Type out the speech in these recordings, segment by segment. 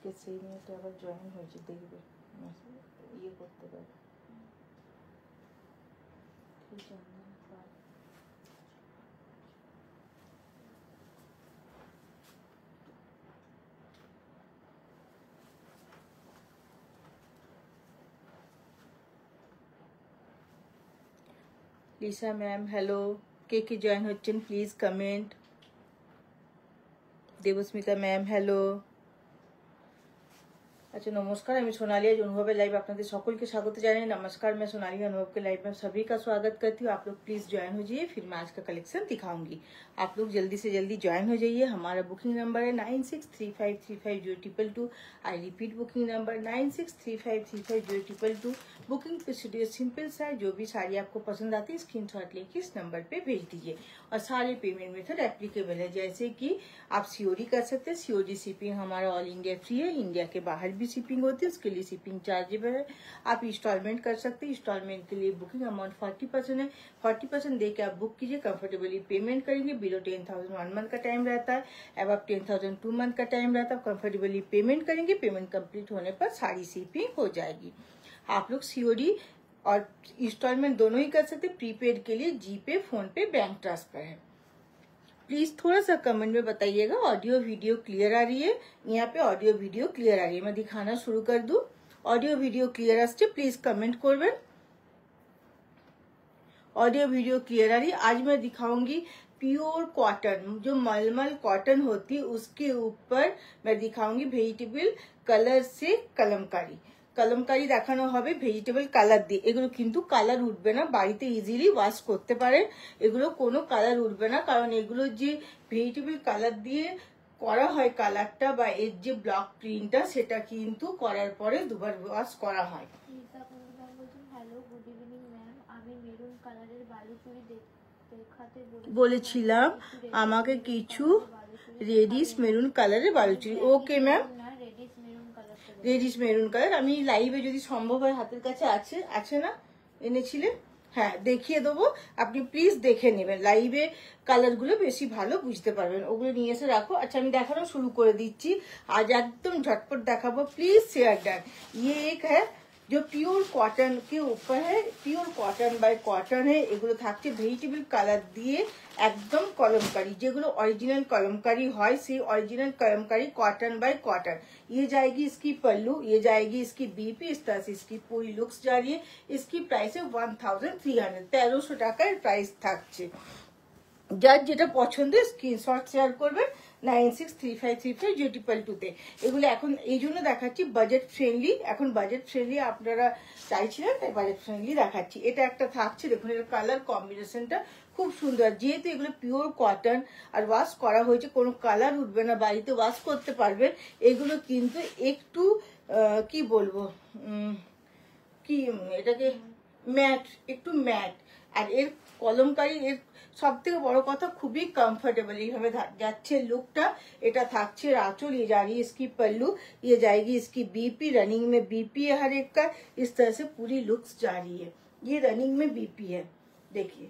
আজকে সেই মেয়েটা আবার জয়েন হয়েছে, দেখবে ইয়ে করতে পারে। লিসা ম্যাম হ্যালো, কে কে জয়েন হচ্ছেন please comment. Debasmita ma'am hello. अच्छा नमस्कार, मैं सोनाली आज अनुभव लाइव आपने सकल के स्वागत जानाई। नमस्कार, मैं सोनाली अनुभव के लाइव में सभी का स्वागत करती हूँ। आप लोग प्लीज ज्वाइन हो जाइए, फिर मैं आज का कलेक्शन दिखाऊंगी। आप लोग जल्दी से जल्दी ज्वाइन हो जाइए। हमारा बुकिंग नंबर है 9635350222। I repeat, booking number 9635350222। Booking procedure simple सा, जो भी साड़ी आपको पसंद आती है स्क्रीनशॉट लेके इस नंबर पे भेज दीजिए। और सारे पेमेंट मेथड एप्लीकेबल है, जैसे कि आप सीओडी कर सकते हैं। सीओडी शिपिंग हमारा ऑल इंडिया फ्री है, इंडिया के बाहर भी शिपिंग होती है, उसके लिए शिपिंग चार्जेबल है। आप इंस्टॉलमेंट कर सकते हैं, इंस्टॉलमेंट के लिए बुकिंग अमाउंट 40% है। 40% दे के आप बुक कीजिए, कंफर्टेबली पेमेंट करेंगे। बिलो 10,000 1 मंथ का टाइम रहता है, अब 10,000 2 मंथ का टाइम रहता है। कंफर्टेबली पेमेंट करेंगे, पेमेंट कंप्लीट होने पर सारी शिपिंग हो जाएगी। आप लोग सीओडी और इंस्टॉलमेंट दोनों ही कर सकते हैं। प्रीपेड के लिए जीपे, फोन पे, बैंक ट्रांसफर है। प्लीज थोड़ा सा कमेंट में बताइएगा ऑडियो वीडियो क्लियर आ रही है। यहाँ पे ऑडियो वीडियो क्लियर आ रही है, मैं दिखाना शुरू कर दूं। ऑडियो वीडियो क्लियर आसছে प्लीज कमेंट करবেন। ऑडियो वीडियो क्लियर आ रही है। आज मैं दिखाऊंगी प्योर कॉटन, जो मलमल कॉटन होती है उसके ऊपर मैं दिखाऊंगी वेजिटेबल कलर से कलमकारी। कलमकारी দেখানো হবে ভেজিটেবল কালার দিয়ে। এগুলো কিন্তু কালার উঠবে না, বাড়িতে ইজিলি ওয়াশ করতে পারেন। এগুলো কোনো কালার উঠবে না, কারণ এগুলো যে ভেজিটেবল কালার দিয়ে করা হয় কালারটা বা এর যে ব্লক প্রিন্টটা সেটা কিন্তু করার পরে দুবার ওয়াশ করা হয়। হ্যালো, গুড ইভিনিং ম্যাম, আমি মেরুন কালারের বালুচুরি দেখাতে বলেছিলাম আমাকে কিছু রেডিশ মেরুন কালারের Baluchari. Okay ma'am, radish maroon colour আমি লাইভে যদি সম্ভব হয় হাতের কাছে আছে না এনেছিলেন, হ্যাঁ দেখিয়ে দেবো, আপনি প্লিজ দেখে নেবেন। লাইভে কালারগুলো বেশি ভালো বুঝতে পারবেন, ওগুলো নিয়ে এসে রাখো। আচ্ছা আমি দেখানো শুরু করে দিচ্ছি, আজ একদম ঝটপট দেখাবো। Please share done. ये एक है जो प्योर कॉटन के ऊपर है, प्योर कॉटन बाय कॉटन है। এগুলো থাকছে ভেজিটেবল কালার দিয়ে একদম কলমকারি, যেগুলো অরিজিনাল কলমকারি হয় সেই original kalamkari cotton bye cotton. ये जाएगी इसकी पल्लू, ये जाएगी इसकी बीपी, इस तरह से इसकी पूरी लुक्स जा रही है। इसकी प्राइस है 1300, 1300 টাকার প্রাইস থাকছে। যার যেটা পছন্দ স্ক্রিনশট শেয়ার করবেন 9635350222 এগুলো এখন এই জন্য দেখাচ্ছি বাজেট ফ্রেন্ডলি। এখন বাজেট ফ্রেন্ডলি আপনারা চাইছিলেন তাই বাজেট ফ্রেন্ডলি দেখাচ্ছি। এটা একটা থাকছে, দেখুন এর কালার কম্বিনেশনটা খুব সুন্দর। যেহেতু এগুলো পিওর কটন আর ওয়াশ করা হয়েছে, কোনো কালার উঠবে না, বাড়িতে ওয়াশ করতে পারবেন। এগুলো কিন্তু একটু কি বলবো, কি এটাকে ম্যাট, একটু ম্যাট। আর এর কলমকারি এর সব থেকে বড় কথা খুবই कंफर्टेबल এইভাবে যাচ্ছে লুকটা। এটা থাকছে आंचल, ये जा रही है इसकी पल्लू, ये जाएगी इसकी बीपी। रनिंग में बीपी है हर एक का, इस तरह से पूरी लुक्स जा रही है। ये रनिंग में बीपी है, देखिए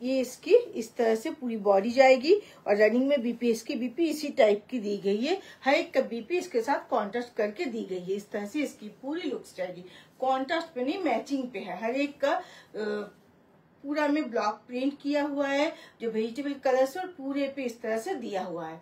ये इसकी इस तरह से पूरी बॉडी जाएगी। और रनिंग में बीपी, इसकी बीपी इसी टाइप की दी गई है। हर एक का बीपी इसके साथ कॉन्ट्रास्ट करके दी गई है। इस तरह से इसकी पूरी लुक्स जाएगी, कॉन्ट्रास्ट पे नहीं मैचिंग पे है। हर एक का पूरा में ब्लॉक प्रिंट किया हुआ है, जो वेजिटेबल कलर से और पूरे पे इस तरह से दिया हुआ है।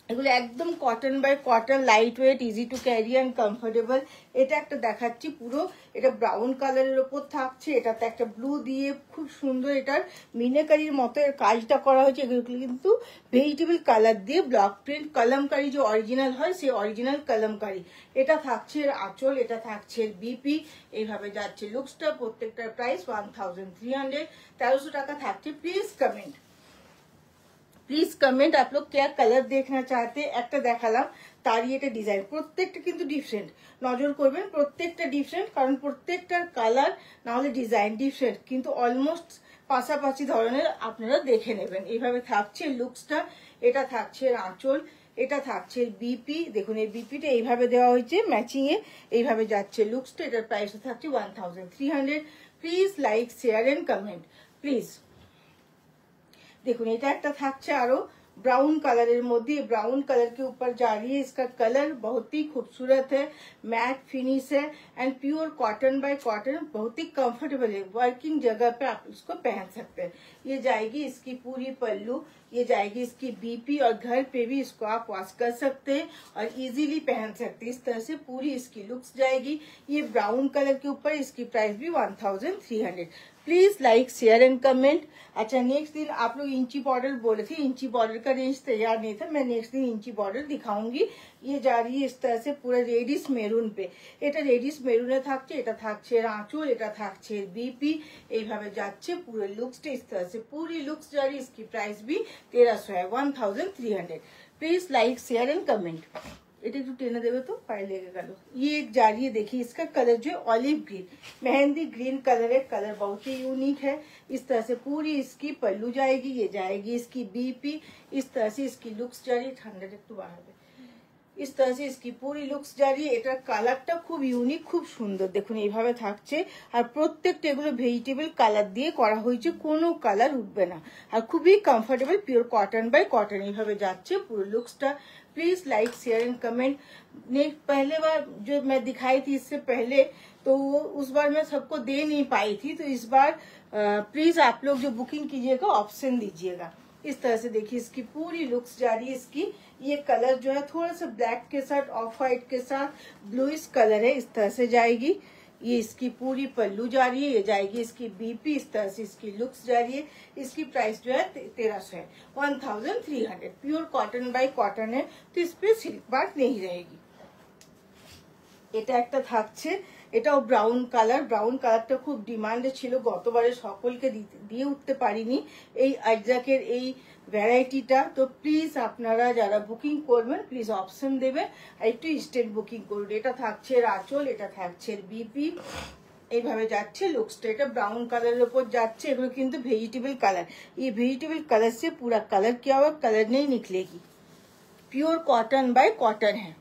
এগুলো একদম cotton by cotton, light weight, easy to carry and comfortable. এটা একটা দেখাচ্ছি পুরো, এটা ব্রাউন কালারের ওপর থাকছে, এটাতে একটা ব্লু দিয়ে খুব সুন্দর এটার মিনাকারির মতো এর কাজটা করা হয়েছে। এগুলো কিন্তু ভেজিটেবল কালার দিয়ে ব্লক প্রিন্ট কলমকারি যে অরিজিনাল হয় সেই অরিজিনাল কলমকারি। এটা থাকছে এর আঁচল, এটা থাকছে এর বিপি, এইভাবে যাচ্ছে লুকসটা। প্রত্যেকটার প্রাইস 1300, 1300 টাকা থাকছে। প্লিজ কমেন্ট, প্লিজ কমেন্ট आप लोग क्या कलर देखना चाहते हैं। একটা দেখালাম, তারই এটা ডিজাইন, প্রত্যেকটা কিন্তু ডিফারেন্ট। নজর করবেন প্রত্যেকটা ডিফারেন্ট, কারণ প্রত্যেকটার কালার না হলে ডিজাইন ডিফারেন্ট, কিন্তু অলমোস্ট পাশাপাশি ধরনের আপনারা দেখে নেবেন। এইভাবে থাকছে লুকসটা। এটা থাকছে আঁচল, এটা থাকছে বিপি, দেখুন এই বিপিটা এইভাবে দেওয়া হয়েছে ম্যাচিং এ, এইভাবে যাচ্ছে লুকসটা। এটার প্রাইস থাকছে 1300। Please like share and comment please. দেখুন এটা একটা থাকছে আরো ब्राउन कलर मध्य, ब्राउन कलर के ऊपर जा रही है। इसका कलर बहुत ही खूबसूरत है, मैट फिनिश है and pure cotton bye cotton, बहुत ही कंफर्टेबल है। वर्किंग जगह पे आप इसको पहन सकते हैं। ये जाएगी इसकी पूरी पल्लू, ये जाएगी इसकी बीपी, और घर पे भी इसको आप वॉश कर सकते हैं और इजीली पहन सकते हैं। इस तरह से पूरी इसकी लुक्स जाएगी। ये ब्राउन कलर के ऊपर, इसकी प्राइस भी 1300। Please like share and comment. अच्छा, नेक्स्ट दिन आप लोग इंची बॉर्डर बोले थे, इंची बॉर्डर का रेंज तैयार नहीं था, मैं नेक्स्ट दिन इंची बॉर्डर दिखाऊंगी। ये जा रही है इस तरह से पूरा रेडिश मेरून पे, এটা রেডিশ মেরুনে থাকছে, এটা থাকছে আঁচল, এটা থাকছে বিপি, এইভাবে যাচ্ছে পুরো লুকসটা इस तरह से पूरी लुक्स जा रही है। इसकी प्राइस भी 1300 है, 1300। Please like share and comment. এটা একটু টেনে দেবে তো, পায়ে লেগে গেল। ये एक जा रही है, देखिए इसका कलर जो है olive green, mehndi green colour है। कलर बहुत ही यूनिक है। इस तरह से पूरी इसकी पल्लू जाएगी, ये जाएगी इसकी बीपी, इस तरह से इसकी लुक्स जा रही है। ठंडा একটু বাড়াবে। इस तरह से इसकी पूरी लुक्स जा रही है। এটার কালারটা খুব ইউনিক, খুব সুন্দর। দেখুন এইভাবে থাকছে, আর প্রত্যেকটা এগুলো ভেজিটেবল কালার দিয়ে করা হয়েছে, কোনো কালার উঠবে না, আর খুবই comfortable, pure cotton by cotton. এইভাবে যাচ্ছে পুরো लुक्सটা। Please like share and comment. पहले बार जो मैं दिखाई थी इससे पहले, तो वो उस बार मैं सबको दे नहीं पाई थी, तो इस बार प्लीज आप लोग जो बुकिंग कीजिएगा ऑप्शन दीजिएगा। इस तरह से देखिए इसकी पूरी लुक्स जा रही है। इसकी ये कलर जो है थोड़ा सा ब्लैक के साथ, ऑफ व्हाइट के साथ ब्लूइश कलर है, इस तरह से जाएगी। ये इसकी पूरी पल्लू जा रही है, ये जाएगी इसकी बीपी, इस तरह से इसकी लुक्स जा रही है। इसकी प्राइस जो है 1300 है, 1300। प्योर कॉटन बाय कॉटन है, तो इस पे सिल्क मार्क नहीं रहेगी। এটা একটা থাকছে, এটাও ব্রাউন কালার। ব্রাউন কালারটা খুব ডিমান্ডে ছিল, গতবারে সকলকে দিয়ে উঠতে পারিনি এই আইজাকের এই ভ্যারাইটিটা। তো প্লিজ আপনারা যারা বুকিং করবেন প্লিজ অপশন দেবেন, আর একটু ইনস্ট্যান্ট বুকিং করুন। এটা থাকছে আঁচল, এটা থাকছে বিপি, এইভাবে যাচ্ছে লুকসটা। এটা ব্রাউন কালারের উপর যাচ্ছে। এগুলো কিন্তু ভেজিটেবল কালার, ये वेजिटेबल कलर से पूरा कलर क्या हुआ, कलर नहीं निकलेगी। प्योर कॉटन बाय कॉटन है।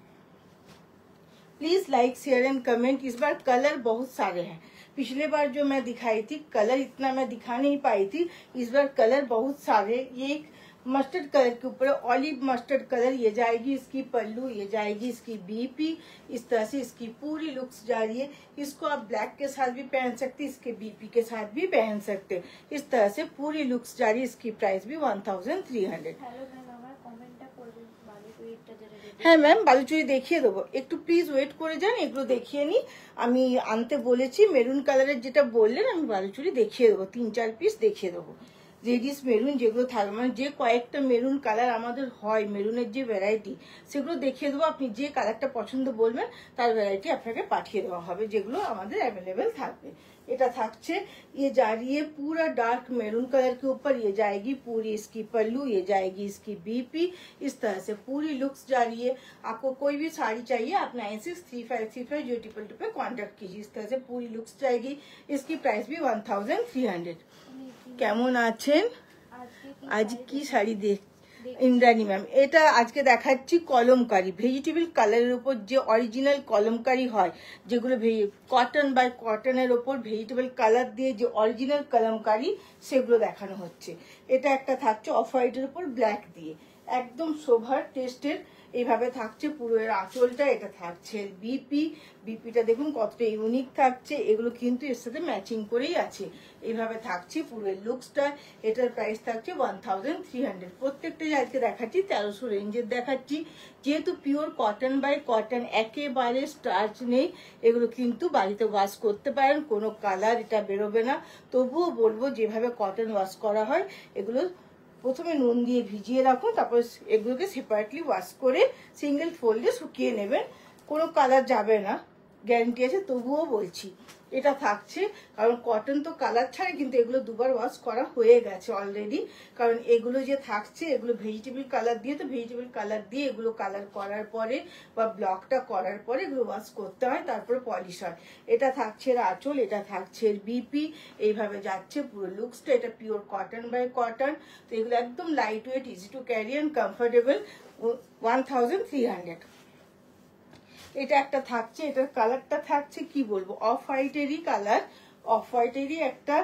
Please like share and comment. इस बार कलर बहुत सारे हैं, पिछले बार जो मैं दिखाई थी कलर इतना मैं दिखा नहीं पाई थी, इस बार कलर बहुत सारे। ये एक मस्टर्ड कलर के ऊपर ऑलिव मस्टर्ड कलर, ये जाएगी इसकी पल्लू, ये जाएगी इसकी बीपी, इस तरह से इसकी पूरी लुक्स जा रही है। इसको आप ब्लैक के साथ भी पहन सकते, इसके बीपी के साथ भी पहन सकते। इस तरह से पूरी लुक्स जा रही है। इसकी प्राइस भी 1300। হ্যাঁ ম্যাম, বালুচুরি দেখিয়ে দেবো, একটু প্লিজ ওয়েট করে যান, এগুলো দেখিয়ে নি। আমি আনতে বলেছি মেরুন কালারের, যেটা বললেন আমি বালুচুরি দেখিয়ে দেবো, 3-4 পিস দেখিয়ে দেবো। রেডিশ মেরুন যেগুলো থাকবে, মানে যে কয়েকটা মেরুন কালার আমাদের হয়, মেরুনের যে ভ্যারাইটি, সেগুলো দেখিয়ে দেবো। আপনি যে কালারটা পছন্দ বলবেন তার ভ্যারাইটি আপনাকে পাঠিয়ে দেওয়া হবে, যেগুলো আমাদের অ্যাভেলেবেল থাকবে। এটা থাকছে, ये जा रही है पूरा डार्क मैरून कलर के ऊपर, ये जाएगी पूरी इसकी पल्लू, ये जाएगी इसकी बीपी, इस तरह से पूरी लुक्स जा रही है। आपको कोई भी साड़ी चाहिए आप 963535 पे कांटेक्ट कीजिए। इस तरह से पूरी लुक्स जाएगी। इसकी प्राइस भी 1300। কেমন আছেন? আজ কি শাড়ি দেখ ইন্দ্রাণী ম্যাম, এটা আজকে দেখাচ্ছি কলমকারি, ভেজিটেবল কালারের উপর যে অরিজিনাল কলমকারি হয়, যেগুলো কটন বাই কটনের ওপর ভেজিটেবল কালার দিয়ে যে অরিজিনাল কলমকারি, সেগুলো দেখানো হচ্ছে। এটা একটা থাকছে অফ হোয়াইটের উপর ব্ল্যাক দিয়ে, একদম সোভার টেস্টের। এইভাবে থাকছে পুরো এর আঁচলটা। এটা থাকছে বিপি, বিপিটা দেখুন কতটা ইউনিক থাকছে। এগুলো কিন্তু এর সাথে ম্যাচিং করেই আছে। এইভাবে থাকছে পুরো লুকসটা। এটার প্রাইস থাকছে 1300। প্রত্যেকটা আজকে দেখাচ্ছি 1300 রেঞ্জের দেখাচ্ছি। যেহেতু পিওর কটন বাই কটন, একেবারে স্টার্চ নেই, এগুলো কিন্তু বাড়িতে ওয়াশ করতে পারেন, কোনো কালার এটা বেরোবে না। তবুও বলবো যেভাবে কটন ওয়াশ করা হয়, এগুলো প্রথমে নুন দিয়ে ভিজিয়ে রাখুন, তারপর এগুলোকে সেপারেটলি ওয়াশ করে সিঙ্গেল ফোল্ডে শুকিয়ে নেবেন, কোনো কালার যাবে না, গ্যারান্টি আছে। তবুও বলছি এটা থাকছে, কারণ কটন তো কালার ছাড়ে, কিন্তু এগুলো দুবার ওয়াশ করা হয়ে গেছে অলরেডি। কারণ এগুলো যে থাকছে এগুলো ভেজিটেবল কালার দিয়ে, তো ভেজিটেবল কালার দিয়ে এগুলো কালার করার পরে বা ব্লকটা করার পরে এগুলো ওয়াশ করতে হয়, তারপরে পলিশ হয়। এটা থাকছে আঁচল, এটা থাকছে বিপি, এইভাবে যাচ্ছে পুরো লুকসটা। এটা পিওর কটন বাই কটন, তো এগুলো একদম light weight, easy to carry and comfortable. 1300। এটা একটা থাকছে, এটার কালারটা থাকছে কি বলবো, অফ হোয়াইটেরই কালার, অফ হোয়াইটেরই একটা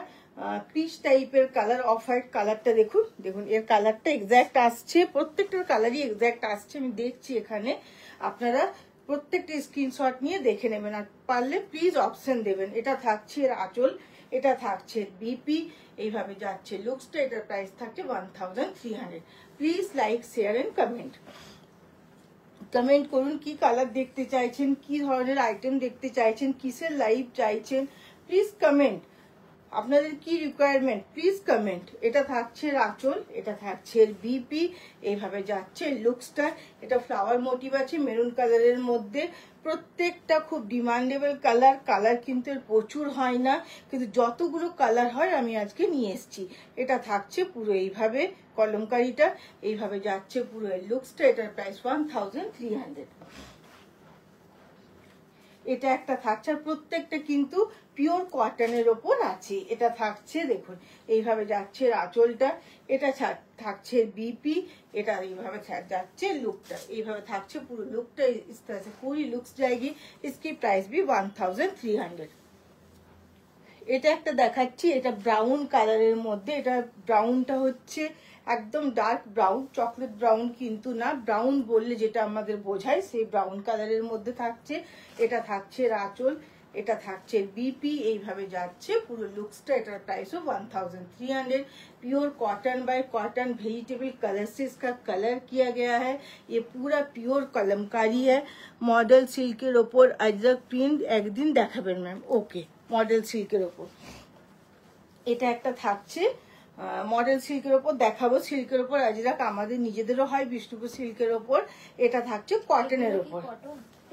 পিচ টাইপের কালার, অফ হোয়াইট কালারটা দেখুন, দেখুন এর কালারটা এক্স্যাক্ট আসছে, প্রত্যেকটার কালারই এক্স্যাক্ট আসছে, আমি দেখছি এখানে। আপনারা প্রত্যেকটা স্ক্রিনশট নিয়ে দেখে নেবেন, আর পারলে প্লিজ অপশন দেবেন। এটা থাকছে এর আঁচল, এটা থাকছে বিপি, এইভাবে যাচ্ছে লুকসটা। এটার প্রাইস থাকছে 1300। Please like, share and comment. Comment করুন কি কালার দেখতে চাইছেন, কি ধরনের আইটেম দেখতে চাইছেন, কিসের লাইভ চাইছেন, প্লিজ কমেন্ট। আপনাদের কি রিকোয়ারমেন্ট প্লিজ কমেন্ট। এটা থাকছে আঁচল, এটা থাকছে বিপি, এইভাবে যাচ্ছে লুকসটা। এটা ফ্লাওয়ার মোটিভ আছে মেরুন কালারের মধ্যে, প্রত্যেকটা খুব ডিমান্ডেবল কালার। কালার কিন্তু এর প্রচুর হয় না, কিন্তু যতগুলো কালার হয় আমি আজকে নিয়ে এসেছি। এটা থাকছে পুরো এইভাবে, কলমকারিটা এইভাবে যাচ্ছে পুরো এর লুকসটা। এটার প্রাইস 1300। এটা একটা থাকছে, আর প্রত্যেকটা কিন্তু পিওর কটনের ওপর আছে। এটা থাকছে দেখুন এইভাবে যাচ্ছে আঁচলটা, এটা থাকছে বিপি, এটা এইভাবে যাচ্ছে লুকটা, এইভাবে থাকছে পুরো লুকটা। इस तरह से पूरी लुक्स जाएगी। इसकी प्राइस भी 1300। এটা একটা দেখাচ্ছি, এটা ব্রাউন কালারের মধ্যে। এটা ব্রাউনটা হচ্ছে একদম ডার্ক ব্রাউন, চকলেট ব্রাউন কিন্তু না, ব্রাউন বললে যেটা আমাদের বোঝায় সেই ব্রাউন কালারের মধ্যে থাকছে। এটা থাকছে আঁচল, এটা থাকছে বিপি, এইভাবে যাচ্ছে পুরো लुक्सটা। এটার प्राइसও 1300। Pure cotton bye cotton vegetable colour से इसका कलर किया गया है। ये पूरा प्योर कलमकारी है। मॉडल सिल्केर ओपर अजरक प्रिंट একদিন দেখাবেন ম্যাম, ওকে। মডেল সিল্কের ওপর এটা একটা থাকছে, মডেল সিল্কের ওপর দেখাবো। সিল্কের ওপর আজরাক আমাদের নিজেদেরও হয়, বিষ্ণুপুর সিল্কের ওপর। এটা থাকছে কটনের ওপর,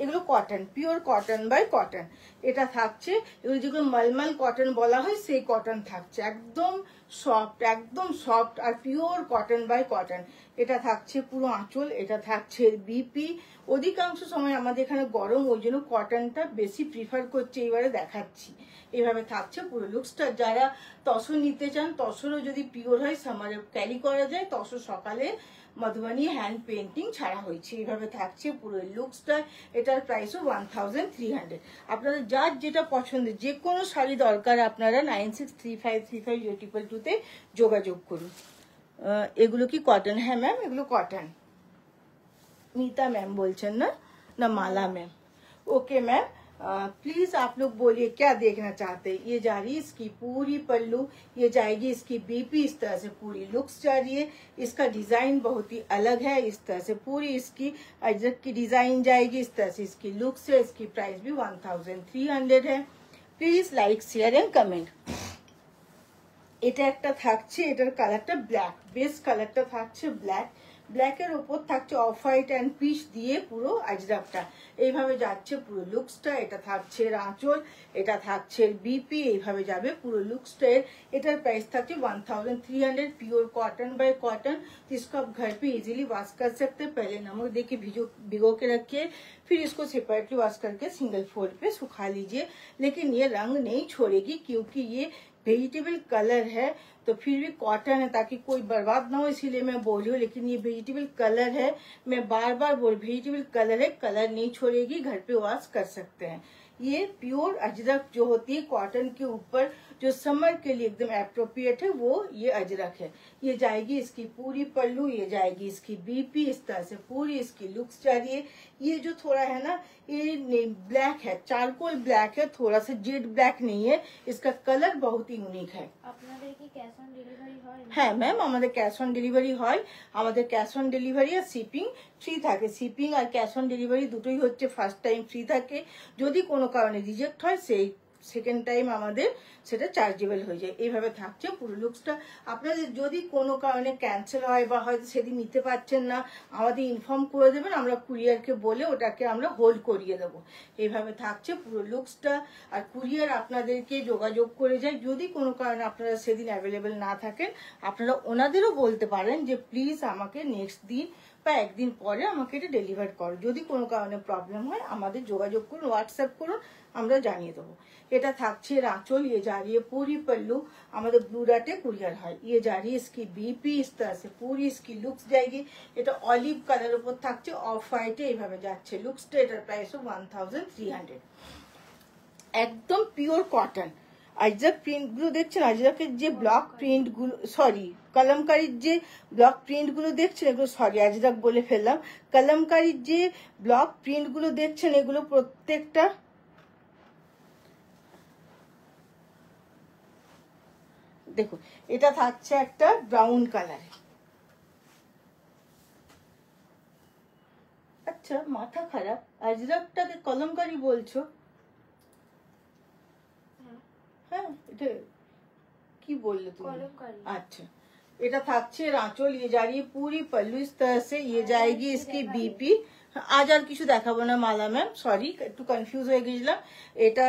এগুলো cotton, pure cotton by cotton. এটা থাকছে, এগুলো যেগুলো মলমল কটন বলা হয় সেই কটন থাকছে, একদম সফট, একদম সফট আর পিওর কটন বাই কটন। এটা থাকছে পুরো আঁচল, এটা থাকছে বিপি। অধিকাংশ সময় আমাদের এখানে গরম, ওই জন্য কটনটা বেশি প্রিফার করছে, এবারে দেখাচ্ছি। এভাবে থাকছে পুরো লুকসটা। যারা তসর নিতে চান, তসরও যদি পিওর হয় সামারে ক্যারি করা যায়, তসর সকালে মধুবনী হ্যান্ড পেন্টিং ছাড়া হয়েছে। এইভাবে থাকছে পুরো লুকসটা। এটার প্রাইসও 1300। আপনাদের যার যেটা পছন্দের, যে কোনো শাড়ি দরকার আপনারা 96353502 যোগাযোগ করুন। এগুলো কি কটন? হ্যাঁ ম্যাম এগুলো কটন। मीता मैम बोलचन ना, ना माला मैम, ओके मैम। प्लीज आप लोग बोलिए क्या देखना चाहते हैं। ये जा रही है इसकी पूरी पल्लू, ये जाएगी इसकी बीपी, इस तरह से पूरी लुक्स जा रही है। इसका डिजाइन बहुत ही अलग है, इस तरह से पूरी इसकी अजरक की डिजाइन जाएगी, इस तरह से इसकी लुक्स है। इसकी प्राइस भी 1300 है। Please like, share and comment. এটা একটা থাকছে, এটার কালারটা ব্ল্যাক, বেস কালারটা থাকছে ব্ল্যাক, ব্ল্যাকের ওপর থাকছে অফ হোয়াইট অ্যান্ড পিচ দিয়ে পুরো আজরাকটা। এইভাবে যাচ্ছে পুরো লুকসটা। এটা থাকছে আঁচল, এটা থাকছে বিপি, এইভাবে যাবে পুরো লুকসটা। এটার প্রাইস থাকছে 1300। Pure cotton bye cotton. तो इसको आप घर पे इजीली वॉश कर सकते हैं। पहले नमक देके भिगो के रखिए, फिर इसको सेपरेटली वॉश करके सिंगल फोल्ड पे सुखा लीजिए। लेकिन ये रंग नहीं छोड़ेगी, क्योंकि ये वेजिटेबल कलर है, तो फिर भी कॉटन है, ताकि कोई बर्बाद ना हो, इसीलिए मैं बोल रही हूँ। लेकिन ये वेजिटेबल कलर है, मैं बार बार बोल, वेजिटेबल कलर है, कलर नहीं छोड़ेगी, घर पे वॉश कर सकते हैं। ये प्योर अजरक जो होती है कॉटन के ऊपर, जो समर के लिए एकदम एप्रोप्रिएट है, वो ये अजरक है। ये जाएगी इसकी पूरी पल्लू, ये जाएगी इसकी बीपी, इस तरह से पूरी इसकी लुक्स जा रही है। ये जो थोड़ा है ना, ये ब्लैक है, चारकोल ब्लैक है, थोड़ा सा जेड ब्लैक नहीं है। इसका कलर बहुत ही यूनिक है। হ্যাঁ ম্যাম আমাদের ক্যাশ অন ডেলিভারি হয়। আমাদের ক্যাশ অন ডেলিভারি আর শিপিং ফ্রি থাকে। শিপিং আর ক্যাশ অন ডেলিভারি দুটোই হচ্ছে ফার্স্ট টাইম ফ্রি থাকে। যদি কোনো কারণে রিজেক্ট হয়, সেই সেকেন্ড টাইম আমাদের সেটা চার্জেবল হয়ে যায়। এইভাবে থাকছে পুরো লুকসটা। আপনাদের যদি কোনো কারণে ক্যান্সেল হয় বা হয়তো সেদিন নিতে পারছেন না, আমাদের ইনফর্ম করে দেবেন, আমরা কুরিয়ারকে বলে ওটাকে আমরা হোল্ড করিয়ে দেবো। এইভাবে থাকছে পুরো লুকসটা। আর কুরিয়ার আপনাদেরকে যোগাযোগ করে যায়, যদি কোনো কারণে আপনারা সেদিন অ্যাভেলেবেল না থাকেন, আপনারা ওনাদেরও বলতে পারেন যে প্লিজ আমাকে নেক্সট দিন বা একদিন পরে আমাকে এটা ডেলিভার করো। যদি কোনো কারণে প্রবলেম হয় আমাদের যোগাযোগ করুন, হোয়াটসঅ্যাপ করুন, আমরা জানিয়ে দেবো। এটা থাকছে আঁচল, ये जा रही है पूरी पल्लू, আমাদের ব্লু ডাটে কুরিয়ার হয়। ये जा रही है इसकी बीपी, इस तरह से पूरी इसकी लुक्स जाएगी। এটা অলিভ কালার উপর থাকছে অফ হোয়াইটে, এইভাবে যাচ্ছে লুকসটা। এটার প্রাইস 1300। একদম পিওর কটন। আজরাক প্রিন্টগুলো দেখছেন, আজরাকের যে ব্লক প্রিন্টগুলো, সরি কলমকারীর যে ব্লক প্রিন্টগুলো দেখছেন, এগুলো সরি আজরাক বলে ফেললাম, কলমকারীর যে ব্লক প্রিন্টগুলো দেখছেন এগুলো প্রত্যেকটা দেখুন, এটা থাকছে একটা ব্রাউন কালারে। আচ্ছা মাথা খারাপ, আজরাকটাকে কলমকারী বলছো? হ্যাঁ এটা কি বললে তুমি? कलमकारी। अच्छा, এটা থাকছে আঁচল, ये जा रही है पूरी पल्लू इस तरह से, ये जाएगी इसकी बीपी। আজ আর কিছু দেখাবো না মালা ম্যাম, সরি একটু কনফিউজ হয়ে গেছিলাম। এটা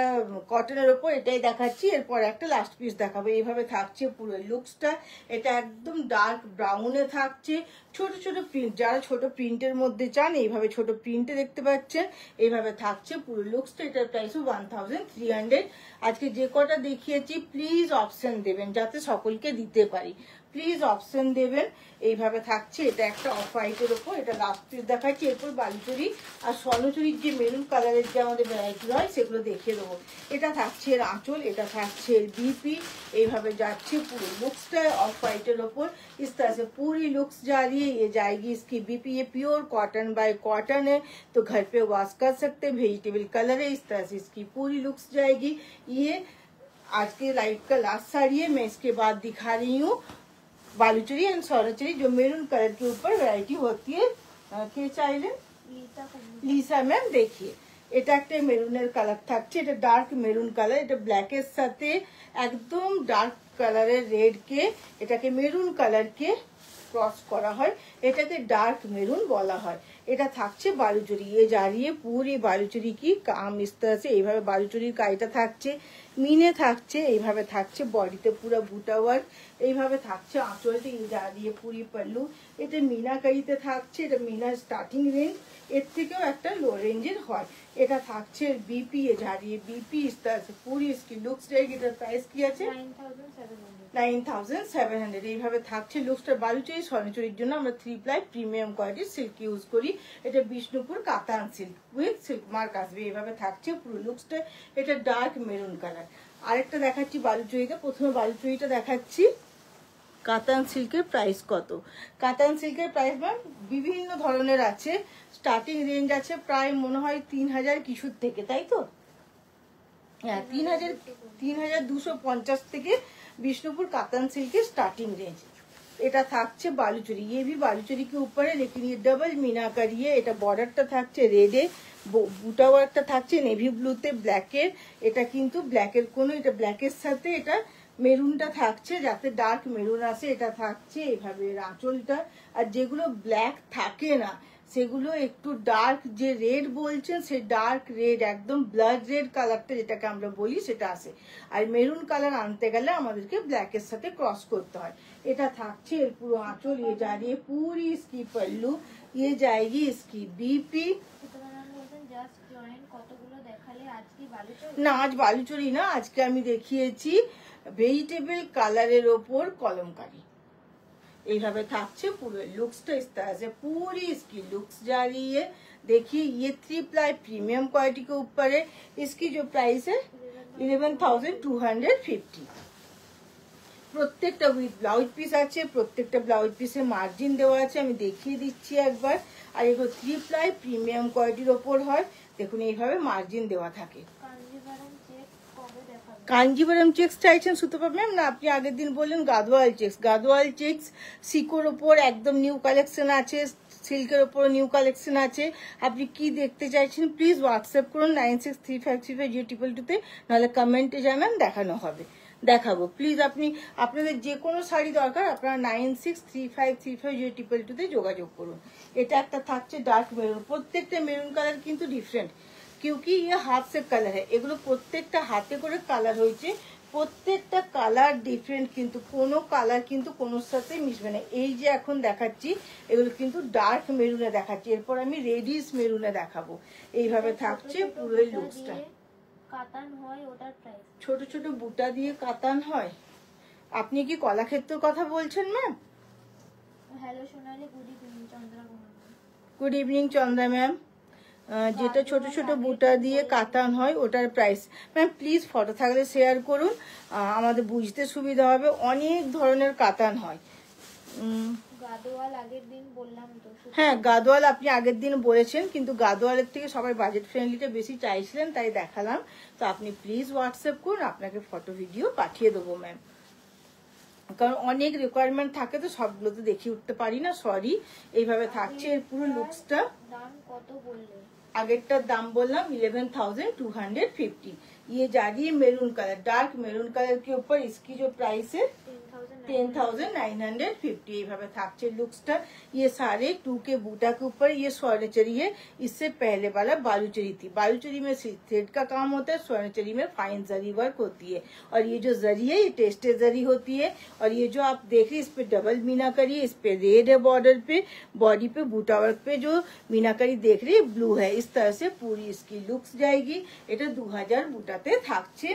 কটনের ওপর এটাই দেখাচ্ছি, এরপর একটা লাস্ট পিস দেখাবো। এইভাবে থাকছে পুরো লুকসটা। এটা একদম ডার্ক ব্রাউনে থাকছে, ছোট ছোট প্রিন্ট, যারা ছোট প্রিন্টের মধ্যে চান এইভাবে ছোট প্রিন্টে দেখতে পাচ্ছেন। এইভাবে থাকছে পুরো লুকসটা। এটার প্রাইস 1300। আজকে যে কটা দেখিয়েছি প্লিজ অপশন দেবেন যাতে সকলকে দিতে পারি, প্লিজ অপশন দেবেন। এইভাবে থাকছে, এটা একটা অফ হোয়াইটের ওপর, এটা লাস্ট পিস দেখাচ্ছি। এরপর বালুচুরি আর স্বর্ণচুরির যে মেরুন কালারের যে আমাদের ভ্যারাইটি হয় সেগুলো দেখিয়ে দেবো। এটা থাকছে এর আঁচল, এটা থাকছে এর बीपी। এইভাবে যাচ্ছে পুরো লুকসটা অফ হোয়াইটের ওপর। इस तरह से पूरी लुक्स जा रही है, ये जाएगी इसकी बीपी। ये प्योर कॉटन बाय कॉटन है, तो घर पे वॉश कर सकते हैं, वेजिटेबल कलर है। इस तरह से इसकी पूरी लुक्स जाएगी। ये आज के लाइव का लास्ट साड़ी है। मैं इसके बाद दिखा रही हूँ बालूचुरी एंड स्वर्णचुरी, जो मेरून कलर के ऊपर वैरायटी होती है। के चाइले লিসা ম্যাম দেখিয়ে, এটা একটা মেরুনের কালার থাকছে, এটা ডার্ক মেরুন কালার। এটা ব্ল্যাকের সাথে একদম ডার্ক কালারের রেড কে, এটাকে মেরুন কালারকে ক্রস করা হয়, এটাকে ডার্ক মেরুন বলা হয়। এটা থাকছে বালুচুরি, ये जा रही है पूरी बालूचुरी की काम इस तरह से। এইভাবে বালুচুরির কাজটা থাকছে, মিনে থাকছে, এইভাবে থাকছে বডিতে পুরো বুটা ওয়ার্ক। এইভাবে থাকছে আঁচলতে, ये जा रही है पूरी पल्लू। এটা মিনাকারিতে থাকছে, এটা মিনার স্টার্টিং রেঞ্জ, এর থেকেও একটা লো রেঞ্জের হয়। এটা থাকছে बीपी, ये जा रही है बीपी इस तरह से पूरी इसकी लुक्स रहेगी। এটার প্রাইস কি আছে? 9700। এইভাবে থাকছে লুকসটা। বালুচুরি স্বর্ণচুরির জন্য আমরা 3 প্লাই প্রিমিয়াম কোয়ালিটির সিল্ক ইউজ করি। এটা বিষ্ণুপুর কাতান সিল্ক উইথ সিল্ক মার্ক আসবে। এইভাবে থাকছে পুরো লুকসটা। এটা ডার্ক মেরুন কালার। আরেকটা দেখাচ্ছি বালুচুরিটা, প্রথমে বালুচুরিটা দেখাচ্ছি। কাতান সিল্কের প্রাইস কত? কাতান সিল্কের প্রাইস ম্যাম বিভিন্ন ধরনের আছে, স্টার্টিং রেঞ্জ আছে প্রায় মনে হয় 3000 কিছুর থেকে, তাই তো? হ্যাঁ 3250 থেকে বিষ্ণুপুর কাতান সিল্কের স্टार्टिंग रेंज। এটা থাকছে বালুচুরি, ये भी बालूचुरी के ऊपर है लेकिन ये डबल मीनाकारी है। এটা বর্ডারটা থাকছে রেডে, বুটা ওয়ার্কটা থাকছে নেভি ব্লুতে ব্ল্যাকের। এটা কিন্তু ব্ল্যাকের কোনো, এটা ব্ল্যাকের সাথে এটা মেরুনটা থাকছে যাতে ডার্ক মেরুন আসে। এটা থাকছে এইভাবে আঁচলটা। আর যেগুলো ব্ল্যাক থাকে না সেগুলো একটু ডার্ক, যে রেড বলছেন সে ডার্ক রেড, একদম ব্লাড রেড কালারটা যেটাকে আমরা বলি সেটা আসে। আর মেরুন কালার আনতে গেলে আমাদেরকে ব্ল্যাকের সাথে ক্রস করতে হয়। এটা থাকছে এর পুরো আঁচল, ये जा रही है पूरी इसकी पल्लू, ये जाएगी इसकी बीपी। না আজ বালুচুরি না, আজকে আমি দেখিয়েছি ভেজিটেবল কালারের ওপর কলমকারি। এইভাবে থাকছে পুরো লুকসটা। इस तरह से पूरी इसकी लुक्स जा रही है। देखिए ये 3 प्लाई प्रीमियम क्वालिटी के ऊपर है। इसकी जो प्राइस है 11,250। প্রত্যেকটা উইথ ব্লাউজ পিস আছে, প্রত্যেকটা ব্লাউজ পিসে মার্জিন দেওয়া আছে, আমি দেখিয়ে দিচ্ছি একবার। আর এগুলো 3 প্লাই প্রিমিয়াম কোয়ালিটির ওপর হয়। দেখুন এইভাবে মার্জিন দেওয়া থাকে। কাঞ্জিভারাম চেক্স চাইছেন সুতপা ম্যাম? না আপনি আগের দিন বললেন Gadwal checks. Gadwal checks secure ওপর একদম নিউ কালেকশন আছে, সিল্কের ওপর নিউ কালেকশন আছে। আপনি কি দেখতে চাইছেন প্লিজ হোয়াটসঅ্যাপ করুন 9635350222-তে, নাহলে কমেন্টে জানান, দেখানো হবে, দেখাবো। প্লিজ আপনি আপনাদের যে কোনো শাড়ি দরকার আপনারা 9635350222-তে যোগাযোগ করুন। এটা একটা থাকছে ডার্ক মেরুন, প্রত্যেকটা মেরুন কালার কিন্তু ডিফারেন্ট क्योंकि ये हाथ से कलर है। এগুলো প্রত্যেকটা হাতে করে কালার হয়েছে, প্রত্যেকটা কালার ডিফারেন্ট, কিন্তু কোনো কালার কিন্তু কোনোর সাথে মিশবে না। এই যে এখন দেখাচ্ছি এগুলো কিন্তু ডার্ক মেরুনে দেখাচ্ছি, এরপর আমি রেডিশ মেরুনে দেখাবো। এইভাবে থাকছে পুরো লুকসটা। কাতান হয় ওটার প্রাইস, ছোট ছোট বুটা দিয়ে কাতান হয়। আপনি কি কলাক্ষেত্রের কথা বলছেন ma'am? Hello Sonali, good evening Chandra. Good evening Chandra ma'am. যেটা ছোট ছোট বুটা দিয়ে কাতান হয় ওটার প্রাইস। ম্যাম প্লিজ ফটো থাকলে শেয়ার করুন, আমাদের বুঝতে সুবিধা হবে। অনেক ধরনের কাতান হয়। গাদোয়াল আগের দিন বললাম তো। হ্যাঁ গাদোয়াল আপনি আগের দিন বলেছেন, কিন্তু গাদোয়ালের থেকে সবাই বাজেট ফ্রেন্ডলিটা বেশি চাইছিলেন তাই দেখালাম। তো আপনি প্লিজ হোয়াটসঅ্যাপ করুন, আপনাকে ফটো ভিডিও পাঠিয়ে দেবো ম্যাম, কারণ অনেক রিকোয়ারমেন্ট থাকে তো সবগুলো তো দেখিয়ে উঠতে পারি না, সরি। এইভাবে থাকছে এর পুরো লুকসটা। দাম কত বললে? আগেরটার দাম বললাম 11,250। ये जा रही है maroon colour, dark maroon colour के ऊपर इसकी जो प्राइस है 10,950। এইভাবে থাকছে লুকসটা। ये सारे 2 के बूटा के ऊपर ये स्वर्णचरी है। इससे पहले वाला बालूचरी थी। बालूचरी में थ्रेड का काम होता है, स्वर्णचरी में फाइन जरी वर्क होती है। और ये जो जरी है ये टेस्टेड जरी होती है। और ये जो आप देख रहे हैं इस पे डबल मीनाकारी है, इस पे रेड है बॉर्डर पे, बॉडी पे बूटा वर्क पे जो मीनाकारी देख रही है ब्लू है। इस तरह से पूरी इसकी लुक्स जाएगी। এটা 2000 বুটাতে থাকছে।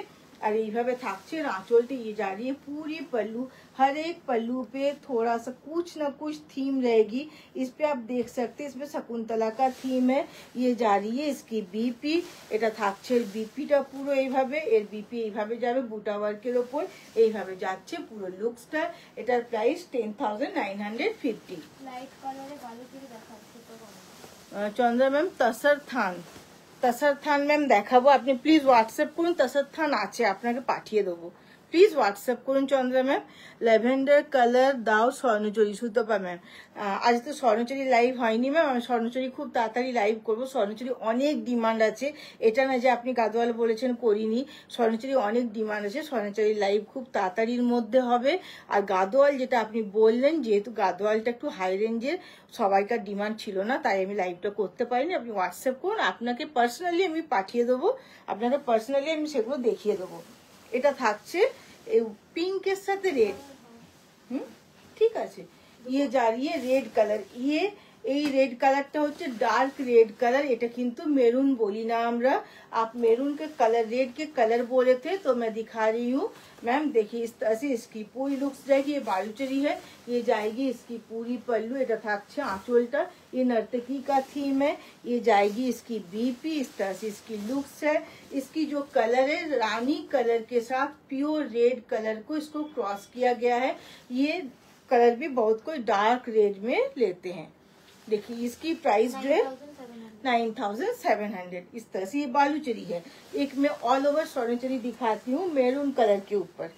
और এইভাবে থাকছে आंचल ये जा रही है पूरी पल्लू, हर एक पल्लू पे थोड़ा सा कुछ ना कुछ थीम रहेगी। इस पे आप देख सकते हैं, इसमें शकुंतला का थीम है। ये जा रही है इसकी बीपी, এটা থাকছে বিপিটা পুরো এইভাবে, এর বিপি এইভাবে যাবে বুটা ওয়ার্কের উপর, এইভাবে যাচ্ছে পুরো লুকসটা। এটার প্রাইস 10,950। লাইট কালারে বালুচুরি দেখাচ্ছি তো। চন্দ্রা ম্যাম তসর থান, তসর থান ম্যাম দেখাবো, আপনি প্লিজ হোয়াটসঅ্যাপ করুন। তসর থান আছে আপনাকে পাঠিয়ে দেবো, প্লিজ হোয়াটসঅ্যাপ করুন চন্দ্রা ম্যাম। ল্যাভেন্ডার কালার দাও স্বর্ণচরী সুতপা ম্যাম। আজ তো স্বর্ণচরী লাইভ হয়নি ম্যাম, আমি স্বর্ণচরী খুব তাড়াতাড়ি লাইভ করবো। স্বর্ণচরী অনেক ডিমান্ড আছে, এটা না যে আপনি গাদোয়াল বলেছেন করিনি, স্বর্ণচরী অনেক ডিমান্ড আছে। স্বর্ণচরী লাইভ খুব তাড়াতাড়ির মধ্যে হবে। আর গাদোয়াল যেটা আপনি বললেন, যেহেতু গাদোয়ালটা একটু হাই রেঞ্জের, সবাইকার ডিমান্ড ছিল না তাই আমি লাইভটা করতে পারিনি। আপনি হোয়াটসঅ্যাপ করুন, আপনাকে পার্সোনালি আমি পাঠিয়ে দেবো, আপনাকে পার্সোনালি আমি সেগুলো দেখিয়ে দেবো। এটা থাকছে পিঙ্কের সাথে রেড, ঠিক আছে। ইয়ে যা রিয়ে রেড কালার, ইয়ে এই রেড কালারটা হচ্ছে ডার্ক রেड कलर। এটা কিন্তু মেরুন বলি না আমরা, आप मेरून के कलर रेड के कलर बोले थे तो मैं दिखा रही हूँ मैम। देखिए इस तरह से इसकी पूरी लुक्स जाएगी। ये बालूचरी है, ये जाएगी इसकी पूरी पल्लू, এটা থাকছে आंचलটা, ये नर्तकी का थीम है। ये जाएगी इसकी बीपी, इस तरह से इसकी लुक्स है। इसकी जो कलर है रानी कलर के साथ प्योर रेड कलर को इसको क्रॉस किया गया है। ये कलर भी बहुत कोई डार्क रेड में लेते हैं। देखिए इसकी प्राइस जो है 9,700। इस तरह से ये बालूचरी है। एक मैं ऑल ओवर स्वर्णचरी दिखाती हूँ मेरून कलर के ऊपर।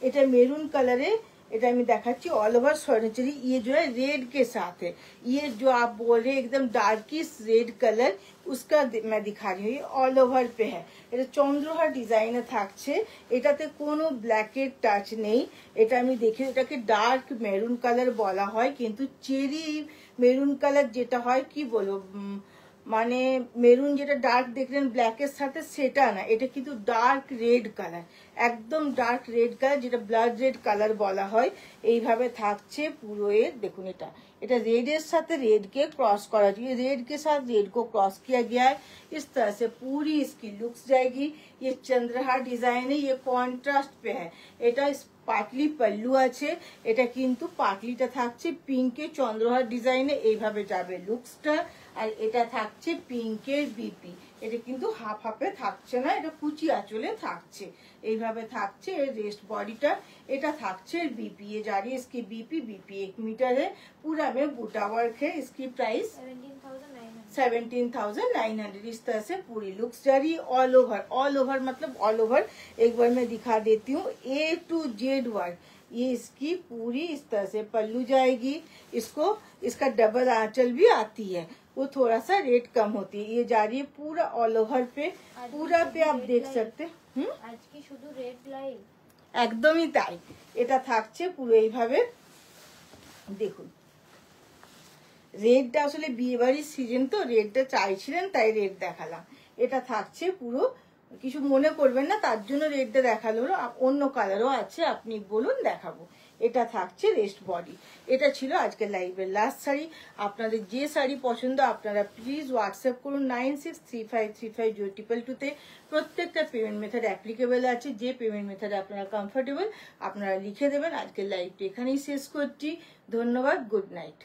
এটা মেরুন কালারে, এটা আমি দেখাচ্ছি ऑल ओवर स्वर्णचरी। ये जो है रेड के साथ है, ये जो आप बोल रहे हैं एकदम डार्किश रेड कलर, उसका मैं दिखा रही हूँ। ये ऑल ओवर पे है, এটা চন্দ্রহার ডিজাইনে থাকছে। এটাতে কোনো ব্ল্যাকের টাচ নেই। এটা আমি দেখি, এটাকে ডার্ক মেরুন কালার বলা হয়, কিন্তু চেরি মেরুন কালার যেটা হয় কি বলবো, মানে মেরুন যেটা ডার্ক দেখলেন ব্ল্যাকের সাথে, সেটা না, এটা কিন্তু ডার্ক রেড কালার, একদম ডার্ক রেড কালার, যেটা ব্লাড রেড কালার বলা হয়। এইভাবে থাকছে পুরো এর, দেখুন এটা এটা रेड এর সাথে रेड के क्रॉस करा चाहिए, रेड के साथ रेड को क्रॉस किया गया है। इस तरह से पूरी इसकी लुक्स जाएगी। ये चंद्रहार डिजाइन है, ये कॉन्ट्रास्ट पे है। এটা পাটলি পল্লু আছে, এটা কিন্তু পাটলিটা থাকছে পিঙ্কের চন্দ্রহার ডিজাইনে, এইভাবে যাবে লুকসটা। আর এটা থাকছে পিঙ্কের বিপি, এটা কিন্তু হাফ হাফে থাকছে না, এটা কুচি আঁচলে থাকছে, এইভাবে থাকছে। এর রেস্ট বডিটা এটা থাকছে बीपी। ये जा रही है इसकी बीपी, बीपी 1 मीटर है, पूरा में बूटा वर्क है। इसकी प्राइस 17,900। इस तरह से पूरी लुक्स जा रही है ऑल ओवर। ऑल ओवर मतलब ऑल ओवर, एक बार मैं दिखा देती हूँ, A to Z वर्क। ये इसकी पूरी इस तरह से पल्लू जाएगी। इसको इसका डबल आंचल भी आती है, वो थोड़ा सा रेट कम होती है। ये जा रही है पूरा ऑल ओवर पे, पूरा पे आप देख सकते हैं। আজ কি শুধু রেড লাইট? একদমই তাই, এটা থাকছে পুরো এইভাবে। দেখুন রেডটা আসলে বিয়ে বাড়ির সিজন তো, রেডটা চাইছিলেন তাই রেড দেখালাম। এটা থাকছে পুরো, কিছু মনে করবেন না, তার জন্য রেডটা দেখালো। অন্য কালারও আছে, আপনি বলুন দেখাবো। এটা থাকছে রেস্ট বডি। এটা ছিল আজকের লাইভের লাস্ট শাড়ি। আপনাদের যে শাড়ি পছন্দ আপনারা প্লিজ হোয়াটসঅ্যাপ করুন 9635350222 তে। প্রত্যেকটা পেমেন্ট মেথড অ্যাপ্লিকেবল আছে, যে পেমেন্ট মেথডে আপনারা কমফোর্টেবল আপনারা লিখে দেবেন। আজকের লাইভটি এখানেই শেষ করছি, ধন্যবাদ, গুড নাইট।